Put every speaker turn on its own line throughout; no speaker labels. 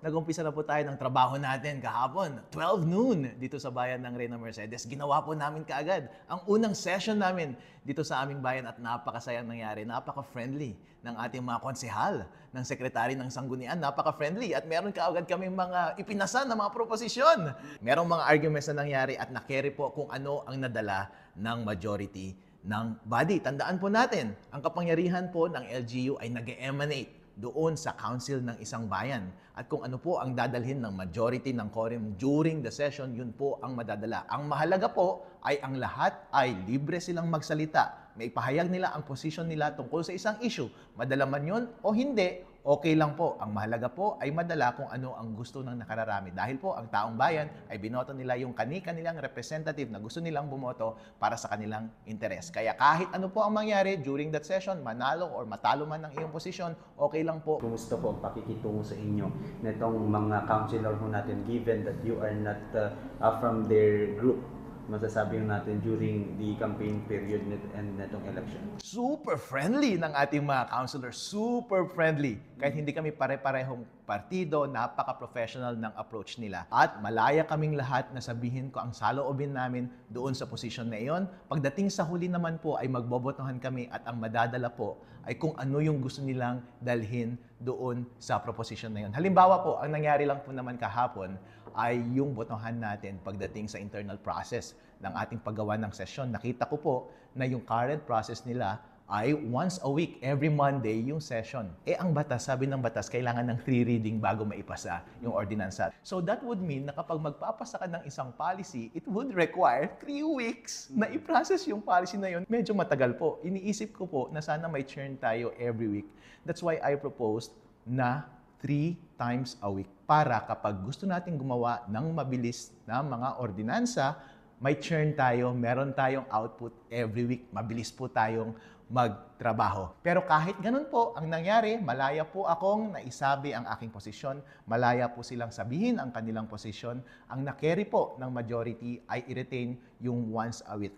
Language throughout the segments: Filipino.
nag-umpisa na po tayo ng trabaho natin kahapon, 12 noon, dito sa bayan ng Reyna Mercedes. Ginawa po namin kaagad ang unang session namin dito sa aming bayan at napakasayang nangyari, napaka-friendly ng ating mga konsehal, ng sekretary ng sanggunian, napaka-friendly at meron kaagad kami mga ipinasa na mga proposisyon. Merong mga arguments na nangyari at na-carry po kung ano ang nadala ng majority ng body. Tandaan po natin, ang kapangyarihan po ng LGU ay nag-emanate doon sa council ng isang bayan. At kung ano po ang dadalhin ng majority ng quorum during the session, yun po ang madadala. Ang mahalaga po ay ang lahat ay libre silang magsalita. May ipahayag nila ang position nila tungkol sa isang issue. Madala man yun o hindi, okay lang po. Ang mahalaga po ay madala kung ano ang gusto ng nakararami. Dahil po ang taong bayan ay binoto nila yung kani-kanilang representative na gusto nilang bumoto para sa kanilang interes. Kaya kahit ano po ang mangyari during that session, manalo or matalo man ng iyong posisyon, okay lang po.
Kumusta po ang pakikitungo sa inyo nitong mga councilor po natin given that you are not from their group? Masasabi natin during the campaign period and netong election.
Super friendly ng ating mga councilors. Super friendly. Kahit hindi kami pare-parehong partido, napaka-professional ng approach nila. At malaya kaming lahat na sabihin ko ang saloobin namin doon sa posisyon na iyon. Pagdating sa huli naman po ay magbobotohan kami at ang madadala po ay kung ano yung gusto nilang dalhin doon sa proposition na iyon. Halimbawa po, ang nangyari lang po naman kahapon ay yung botohan natin pagdating sa internal process ng ating paggawa ng session. Nakita ko po na yung current process nila ay once a week, every Monday, yung session. Ang batas, sabi ng batas, kailangan ng 3 reading bago maipasa yung ordinansa. So that would mean na kapag magpapasa ka ng isang policy, it would require 3 weeks na i-process yung policy na yun. Medyo matagal po. Iniisip ko po na sana may churn tayo every week. That's why I proposed na 3 times a week para kapag gusto natin gumawa ng mabilis na mga ordinansa, may churn tayo, meron tayong output every week. Mabilis po tayong magtrabaho. Pero kahit ganun po, ang nangyari, malaya po akong naisabi ang aking posisyon, malaya po silang sabihin ang kanilang posisyon. Ang na-carry po ng majority ay i-retain yung once a week.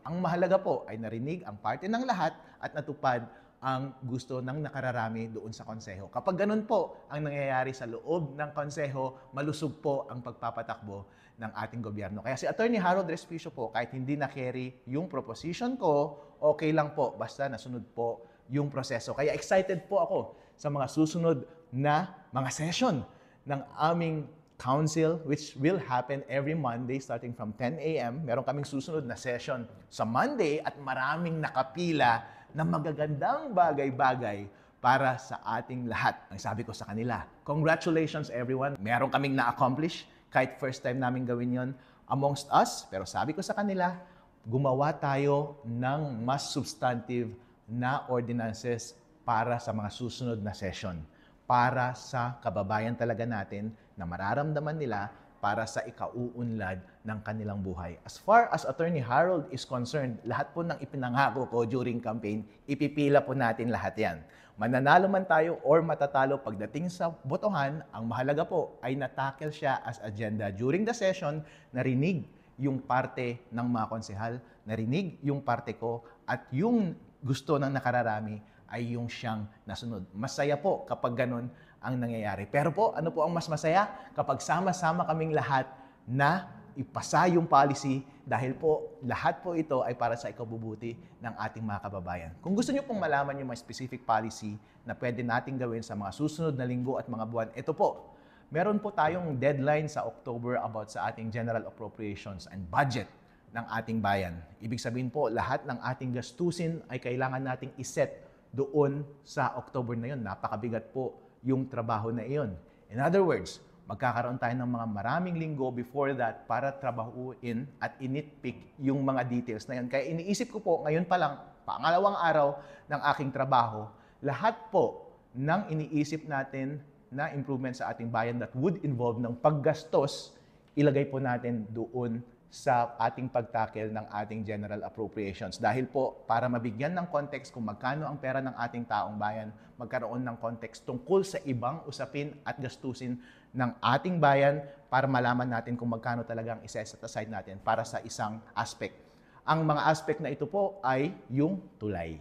Ang mahalaga po ay narinig ang parte ng lahat at natupad ang gusto ng nakararami doon sa konseho. Kapag ganun po ang nangyayari sa loob ng konseho, malusog po ang pagpapatakbo ng ating gobyerno. Kaya si Attorney Harold Respicio po, kahit hindi na-carry yung proposition ko, okay lang po, basta nasunod po yung proseso. Kaya excited po ako sa mga susunod na mga session ng aming council, which will happen every Monday starting from 10 a.m. Meron kaming susunod na session sa Monday at maraming nakapila na magagandang bagay-bagay para sa ating lahat. Ang sabi ko sa kanila, congratulations everyone. Meron kaming na-accomplish kahit first time namin gawin yon amongst us. Pero sabi ko sa kanila, gumawa tayo ng mas substantive na ordinances para sa mga susunod na session. Para sa kababayan talaga natin na mararamdaman nila para sa ikauunlad ng kanilang buhay. As far as Attorney Harold is concerned, lahat po ng ipinangako ko during campaign, ipipila po natin lahat yan. Mananalo man tayo or matatalo pagdating sa botohan, ang mahalaga po ay natackle siya as agenda during the session, narinig yung parte ng mga konsehal, narinig yung parte ko, at yung gusto ng nakararami ay yung siyang nasunod. Masaya po kapag ganun ang nangyayari. Pero po, ano po ang mas masaya? Kapag sama-sama kaming lahat na ipasa yung policy dahil po lahat po ito ay para sa ikabubuti ng ating mga kababayan. Kung gusto niyo pong malaman yung mga specific policy na pwede nating gawin sa mga susunod na linggo at mga buwan, ito po. Meron po tayong deadline sa October about sa ating general appropriations and budget ng ating bayan. Ibig sabihin po, lahat ng ating gastusin ay kailangan nating iset doon sa October na yun. Napakabigat po yung trabaho na iyon. In other words, magkakaroon tayo ng mga maraming linggo before that para trabahuin at initpick yung mga details na yun. Kaya iniisip ko po, ngayon pa lang, pangalawang araw ng aking trabaho, lahat po ng iniisip natin na improvement sa ating bayan that would involve ng paggastos, ilagay po natin doon sa ating pagtackle ng ating general appropriations. Dahil po, para mabigyan ng context kung magkano ang pera ng ating taong bayan, magkaroon ng context tungkol sa ibang usapin at gastusin ng ating bayan para malaman natin kung magkano talagang isa-set aside natin para sa isang aspect. Ang mga aspect na ito po ay yung tulay.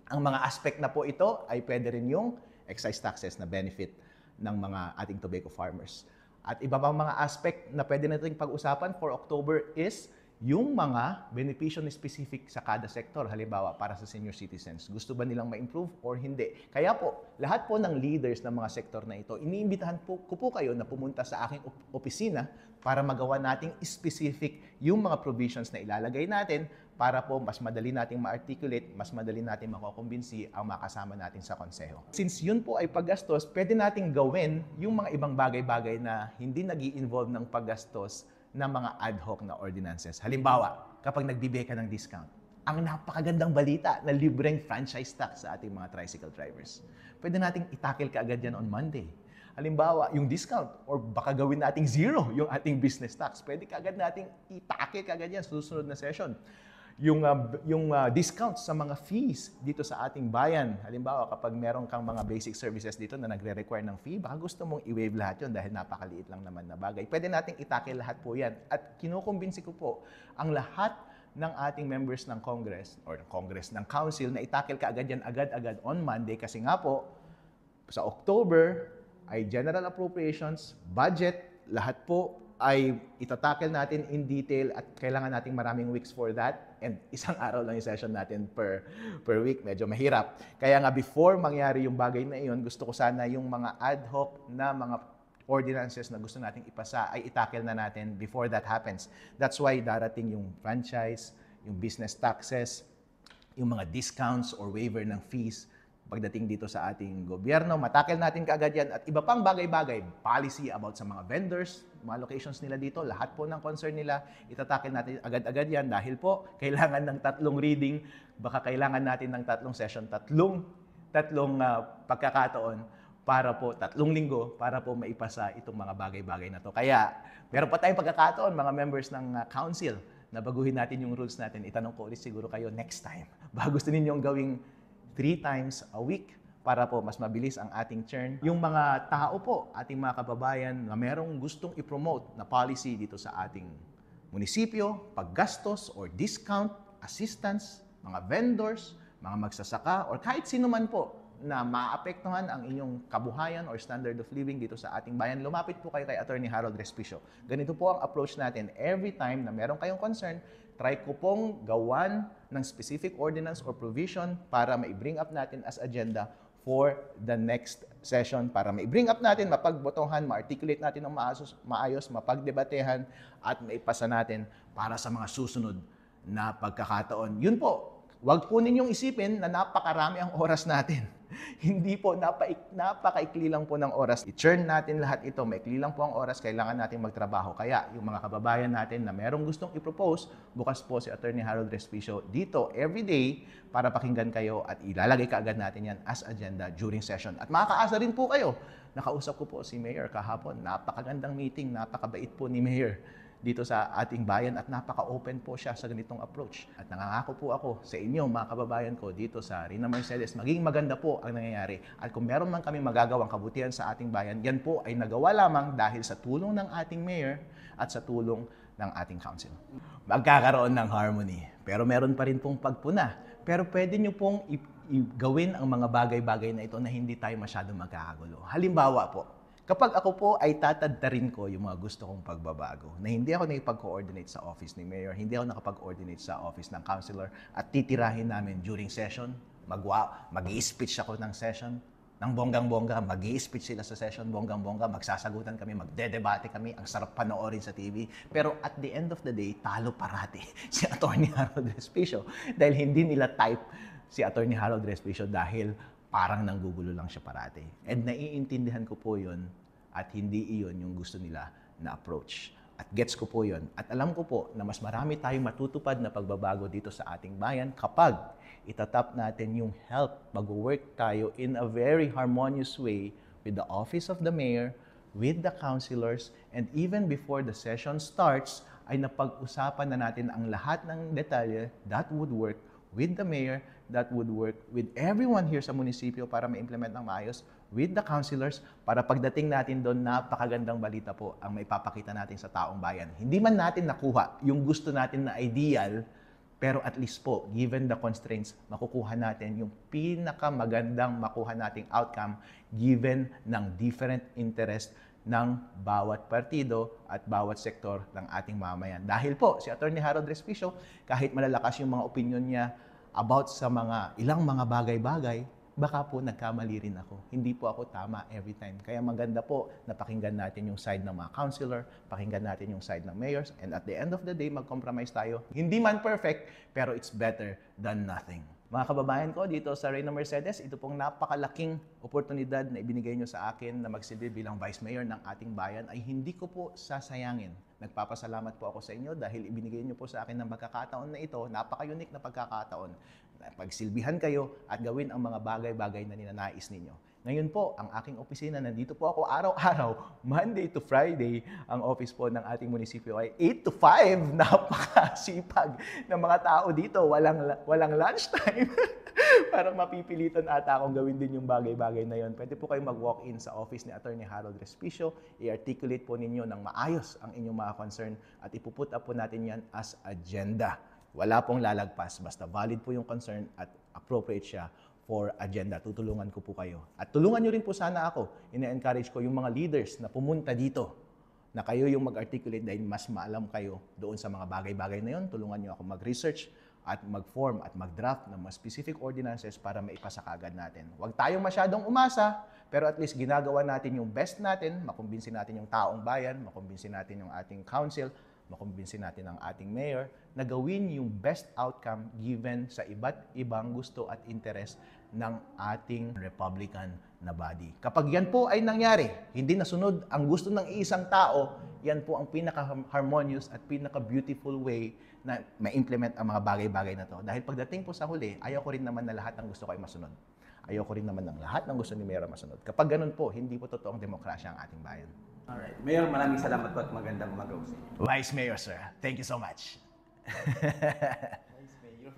Ang mga aspect na po ito ay pwede rin yung excise taxes na benefit ng mga ating tobacco farmers. At iba pang mga aspect na pwede natin pag-usapan for October is yung mga benepisyo na specific sa kada sektor. Halimbawa, para sa senior citizens, gusto ba nilang ma-improve or hindi? Kaya po, lahat po ng leaders ng mga sektor na ito, iniimbitahan ko po kayo na pumunta sa aking opisina para magawa nating specific yung mga provisions na ilalagay natin para po mas madali nating ma-articulate, mas madali nating makukumbinsi ang makasama natin sa konseho. Since yun po ay paggastos, pwede nating gawin yung mga ibang bagay-bagay na hindi nag-i-involve ng paggastos ng mga ad hoc na ordinances. Halimbawa, kapag nagbibigay ka ng discount, ang napakagandang balita na libreng franchise tax sa ating mga tricycle drivers. Pwede nating itakil kaagad yan on Monday. Halimbawa, yung discount or baka gawin nating zero yung ating business tax. Pwede kaagad nating itakil kaagad yan sa susunod na session. Yung discounts sa mga fees dito sa ating bayan. Halimbawa, kapag meron kang mga basic services dito na nagre-require ng fee, baka gusto mong i-waive lahat yun dahil napakaliit lang naman na bagay. Pwede nating itakil lahat po yan. At kinukumbinsi ko po ang lahat ng ating members ng Congress or ng Congress ng Council na itakil kaagad yan agad-agad on Monday kasi nga po, sa October ay General Appropriations, budget, lahat po ay itatakel natin in detail at kailangan nating maraming weeks for that and isang araw lang yung session natin per week. Medyo mahirap. Kaya nga before mangyari yung bagay na iyon, gusto ko sana yung mga ad hoc na mga ordinances na gusto nating ipasa ay itakel na natin before that happens. That's why darating yung franchise, yung business taxes, yung mga discounts or waiver ng fees pagdating dito sa ating gobyerno. Matakel natin kaagad yan at iba pang bagay-bagay, policy about sa mga vendors, mga locations nila dito, lahat po ng concern nila, itatakel natin agad-agad yan dahil po kailangan ng 3 reading, baka kailangan natin ng 3 session, tatlong pagkakataon para po 3 linggo para po maipasa itong mga bagay-bagay na to. Kaya meron pa tayong pagkakataon mga members ng council na baguhin natin yung rules natin. Itanong ko ulit siguro kayo next time. Baka gusto ninyong gawing 3 times a week para po mas mabilis ang ating churn. Yung mga tao po, ating mga kababayan na merong gustong i-promote na policy dito sa ating munisipyo, paggastos or discount, assistance, mga vendors, mga magsasaka, or kahit sino man po na maapektuhan ang inyong kabuhayan or standard of living dito sa ating bayan, lumapit po kayo kay Attorney Harold Respicio. Ganito po ang approach natin. Every time na meron kayong concern, try ko pong gawan ng specific ordinance or provision para ma-bring up natin as agenda for the next session, para ma-bring up natin, mapagbotohan, ma-articulate natin ng maayos, mapagdebatehan, at maipasa natin para sa mga susunod na pagkakataon. Yun po, wag po ninyong isipin na napakarami ang oras natin. Hindi po, napakaikli lang po ng oras. I-churn natin lahat ito, maikli lang po ang oras, kailangan natin magtrabaho. Kaya yung mga kababayan natin na merong gustong i-propose, bukas po si Attorney Harold Respicio dito everyday para pakinggan kayo at ilalagay kaagad natin yan as agenda during session. At makakaasa rin po kayo. Nakausap ko po si Mayor kahapon. Napakagandang meeting, napakabait po ni Mayor dito sa ating bayan at napaka-open po siya sa ganitong approach. At nangangako po ako sa inyo, mga kababayan ko dito sa Rina Mercedes, maging maganda po ang nangyayari. At kung meron man kami magagawang kabutihan sa ating bayan, yan po ay nagawa lamang dahil sa tulong ng ating mayor at sa tulong ng ating council. Magkakaroon ng harmony, pero meron pa rin pong pagpuna. Pero pwede nyo pong gawin ang mga bagay-bagay na ito na hindi tayo masyadong magkakagulo. Halimbawa po, kapag ako po ay tatadtarin ko yung mga gusto kong pagbabago, na hindi ako nakipag-coordinate sa office ni Mayor, hindi ako nakapag-coordinate sa office ng councilor, at titirahin namin during session, mag-i-speech ako ng session, ng bonggang-bongga, mag-i-speech sila sa session, bonggang-bongga, magsasagutan kami, magdedebate kami, ang sarap panoorin sa TV. Pero at the end of the day, talo parati si Attorney Harold Respicio dahil hindi nila type si Attorney Harold Respicio dahil parang nanggugulo lang siya parati. And naiintindihan ko po yun at hindi iyon yung gusto nila na approach. At gets ko po yun. At alam ko po na mas marami tayong matutupad na pagbabago dito sa ating bayan kapag itatap natin yung health. Mag-work tayo in a very harmonious way with the office of the mayor, with the councilors, and even before the session starts, ay napag-usapan na natin ang lahat ng detalye that would work with the mayor, that would work with everyone here sa munisipyo para ma-implement ng maayos, with the councilors, para pagdating natin doon, napakagandang balita po ang maipapakita natin sa taong bayan. Hindi man natin nakuha yung gusto natin na ideal, Pero at least po, given the constraints, makukuha natin yung pinakamagandang makuha nating outcome given ng different interest ng bawat partido at bawat sektor ng ating mamayan. Dahil po, si Atty. Harold Respicio, kahit malalakas yung mga opinion niya about sa ilang mga bagay-bagay, baka po nagkamali rin ako. Hindi po ako tama every time. Kaya maganda po na pakinggan natin yung side ng mga councilor, pakinggan natin yung side ng mayors, and at the end of the day, mag-compromise tayo. Hindi man perfect, pero it's better than nothing. Mga kababayan ko dito sa Reyna Mercedes, ito pong napakalaking oportunidad na ibinigay nyo sa akin na magsilbi bilang Vice Mayor ng ating bayan ay hindi ko po sasayangin. Nagpapasalamat po ako sa inyo dahil ibinigay nyo po sa akin ng pagkakataon na ito, napaka-unique na pagkakataon. Pagsilbihan kayo at gawin ang mga bagay-bagay na ninanais ninyo. Ngayon po, ang aking opisina, nandito po ako araw-araw, Monday to Friday. Ang office po ng ating munisipyo ay 8 to 5. Napakasipag ng mga tao dito. Walang lunchtime. Parang mapipilitan ata akong gawin din yung bagay-bagay na yon. Pwede po kayong mag-walk-in sa office ni Atty. Harold Respicio. I-articulate po ninyo ng maayos ang inyong mga concern at ipuput up po natin yan as agenda. Wala pong lalagpas. Basta valid po yung concern at appropriate siya for agenda. Tutulungan ko po kayo. At tulungan nyo rin po sana ako. Ina-encourage ko yung mga leaders na pumunta dito na kayo yung mag-articulate dahil mas maalam kayo doon sa mga bagay-bagay na yun. Tulungan nyo ako mag-research at mag-form at mag-draft ng mga specific ordinances para maipasa kaagad natin. Huwag tayong masyadong umasa, pero at least ginagawa natin yung best natin, makumbinsin natin yung taong bayan, makumbinsin natin yung ating council, makumbinsin natin ang ating mayor na gawin yung best outcome given sa iba't ibang gusto at interest ng ating Republican na body. Kapag yan po ay nangyari, hindi nasunod ang gusto ng isang tao, yan po ang pinaka-harmonious at pinaka-beautiful way na ma-implement ang mga bagay-bagay na to. Dahil pagdating po sa huli, ayaw ko rin naman na lahat ng gusto ko ay masunod. Ayaw ko rin naman ng lahat ng gusto ni Mayor masunod. Kapag ganun po, hindi po totoong demokrasya ang ating bayan.
Alright. Mayor, maraming salamat po at magandang umaga sa inyo.
Vice Mayor, sir. Thank you so much.
Vice Mayor.